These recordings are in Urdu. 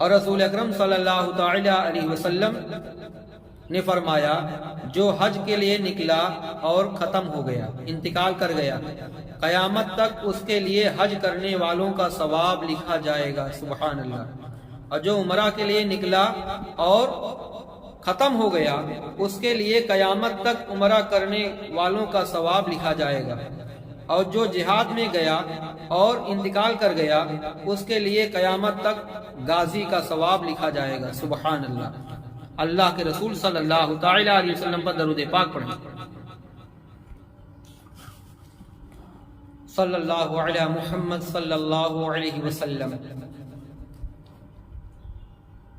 اور رسول اکرم صلی اللہ تعالی علیہ وسلم نے فرمایا جو حج کے لیے نکلا اور ختم ہو گیا، انتقال کر گیا، قیامت تک اس کے لیے حج کرنے والوں کا ثواب لکھا جائے گا، سبحان اللہ۔ اور جو عمرہ کے لیے نکلا اور ختم ہو گیا، اس کے لیے قیامت تک عمرہ کرنے والوں کا ثواب لکھا جائے گا۔ اور جو جہاد میں گیا اور انتقال کر گیا، اس کے لیے قیامت تک غازی کا ثواب لکھا جائے گا، سبحان اللہ۔ اللہ کے رسول صلی اللہ تعالی علیہ وسلم پر درود پاک پڑھیں۔ صلی اللہ علی محمد صلی اللہ علیہ وسلم۔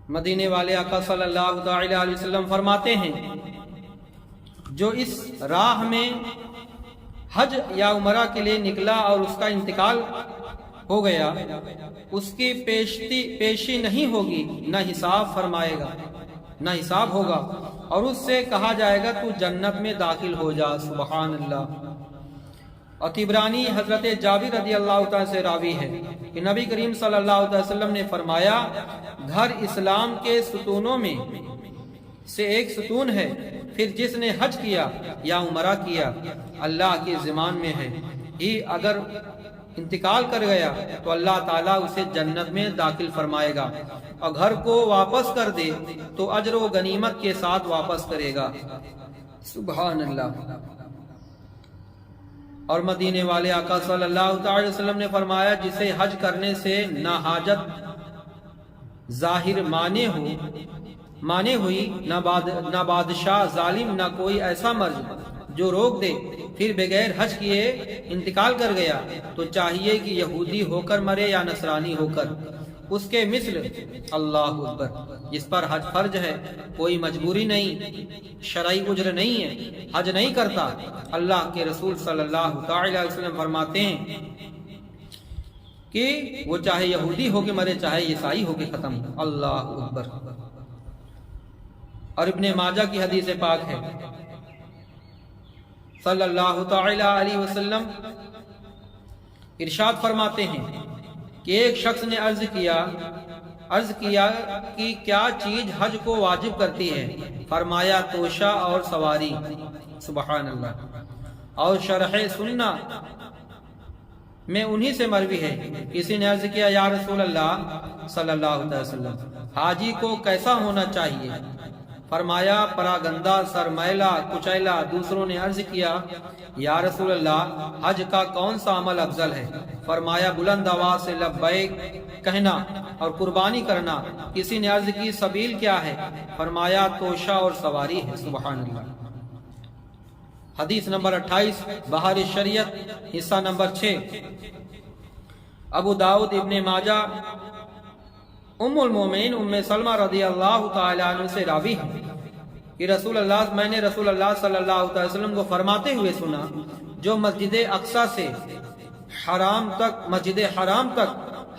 مدینے والے آقا صلی اللہ تعالی علیہ وسلم فرماتے ہیں جو اس راہ میں حج یا عمرہ کے لیے نکلا اور اس کا انتقال ہو گیا، اس کی پیشی نہیں ہوگی، نہ حساب فرمائے گا، نہ حساب ہوگا، اور اس سے کہا جائے گا تو جنت میں داخل ہو جا، سبحان اللہ۔ اور طبرانی حضرت جابر رضی اللہ تعالی سے راوی ہے کہ نبی کریم صلی اللہ علیہ وسلم نے فرمایا گھر اسلام کے ستونوں میں سے ایک ستون ہے، پھر جس نے حج کیا یا عمرہ کیا اللہ کے ضمان میں ہے ہی اگر انتقال کر گیا تو اللہ تعالیٰ اسے جنت میں داخل فرمائے گا، اور گھر کو واپس کر دے تو اجر و غنیمت کے ساتھ واپس کرے گا، سبحان اللہ۔ اور مدینے والے آقا صلی اللہ تعالی وسلم نے فرمایا جسے حج کرنے سے نہ حاجت ظاہر مانے ہوئی، نہ بادشاہ ظالم، نہ کوئی ایسا مرض جو روک دے، پھر بغیر حج کیے انتقال کر گیا تو چاہیے کہ یہودی ہو کر مرے یا نصرانی ہو کر، اس کے مثل اللہ اکبر۔ جس پر حج فرض ہے، کوئی مجبوری نہیں، شرعی عذر نہیں ہے، حج نہیں کرتا، اللہ کے رسول صلی اللہ تعالی علیہ وسلم فرماتے ہیں کہ وہ چاہے یہودی ہو کے مرے چاہے عیسائی ہو کے ختم ہو، اللہ اکبر۔ اور ابن ماجہ کی حدیث پاک ہے صلی اللہ تعالی علیہ وسلم ارشاد فرماتے ہیں کہ ایک شخص نے عرض کیا کہ کیا چیز حج کو واجب کرتی ہے؟ فرمایا توشہ اور سواری، سبحان اللہ۔ اور شرح سنہ میں انہی سے مروی ہے، کسی نے عرض کیا یا رسول اللہ صلی اللہ علیہ وسلم حاجی کو کیسا ہونا چاہیے؟ فرمایا پراگندہ، سرمیلا، کچیلا۔ دوسروں نے عرض کیا یا رسول اللہ حج کا کون سا عمل افضل ہے؟ فرمایا بلند آواز سے لبیک کہنا اور قربانی کرنا۔ کسی نے عرض کی سبیل کیا ہے؟ فرمایا توشہ اور سواری ہے، سبحان اللہ۔ حدیث نمبر 28 بہار شریعت حصہ نمبر 6، ابو داؤد، ابن ماجہ، ام المومنین ام سلمہ رضی اللہ تعالی عنہ سے راوی ہے کہ میں نے رسول اللہ صلی اللہ علیہ وسلم کو فرماتے ہوئے سنا جو مسجد اقصی سے مسجد حرام تک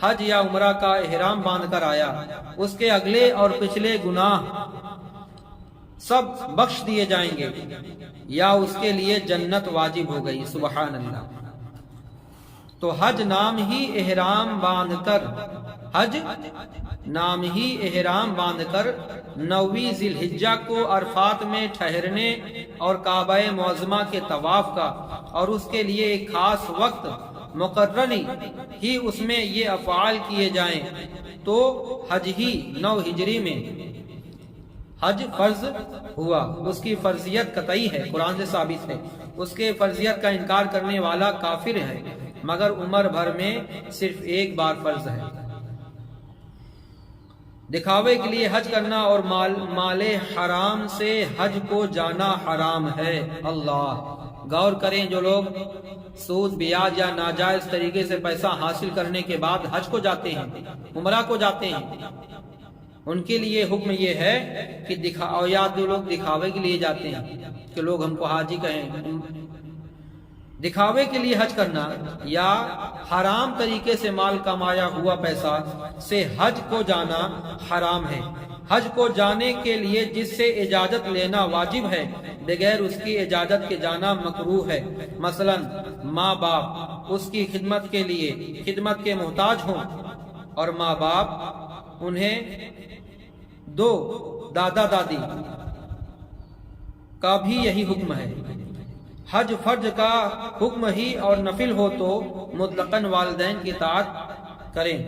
حج یا عمرہ کا احرام باندھ کر آیا، اس کے اگلے اور پچھلے گناہ سب بخش دیے جائیں گے یا اس کے لیے جنت واجب ہو گئی، سبحان اللہ۔ تو حج نام ہی احرام باندھ کر 9 ذی الحجہ کو عرفات میں ٹھہرنے اور کعبہ معظمہ کے طواف کا اور اس کے لیے ایک خاص وقت مقرر ہی اس میں یہ افعال کیے جائیں تو حج ہی 9 ہجری میں حج فرض ہوا۔ اس کی فرضیت قطعی ہے، قرآن سے ثابت ہے۔ اس کے فرضیت کا انکار کرنے والا کافر ہے، مگر عمر بھر میں صرف ایک بار فرض ہے۔ دکھاوے کے لیے حج کرنا اور مال حرام سے حج کو جانا حرام ہے۔ اللہ، غور کریں جو لوگ سود، بیاج یا ناجائز طریقے سے پیسہ حاصل کرنے کے بعد حج کو جاتے ہیں، عمرہ کو جاتے ہیں، ان کے لیے حکم یہ ہے کہ یا جو لوگ دکھاوے کے لیے جاتے ہیں کہ لوگ ہم کو حاجی کہیں، دکھاوے کے لیے حج کرنا یا حرام طریقے سے مال کمایا ہوا پیسہ سے حج کو جانا حرام ہے۔ حج کو جانے کے لیے جس سے اجازت لینا واجب ہے، بغیر اس کی اجازت کے جانا مکروہ ہے۔ مثلا ماں باپ اس کی خدمت کے محتاج ہوں اور ماں باپ انہیں دو دادا دادی کا بھی یہی حکم ہے۔ حج فرض کا حکم ہی اور نفل ہو تو مطلقاً والدین کی اطاعت کریں۔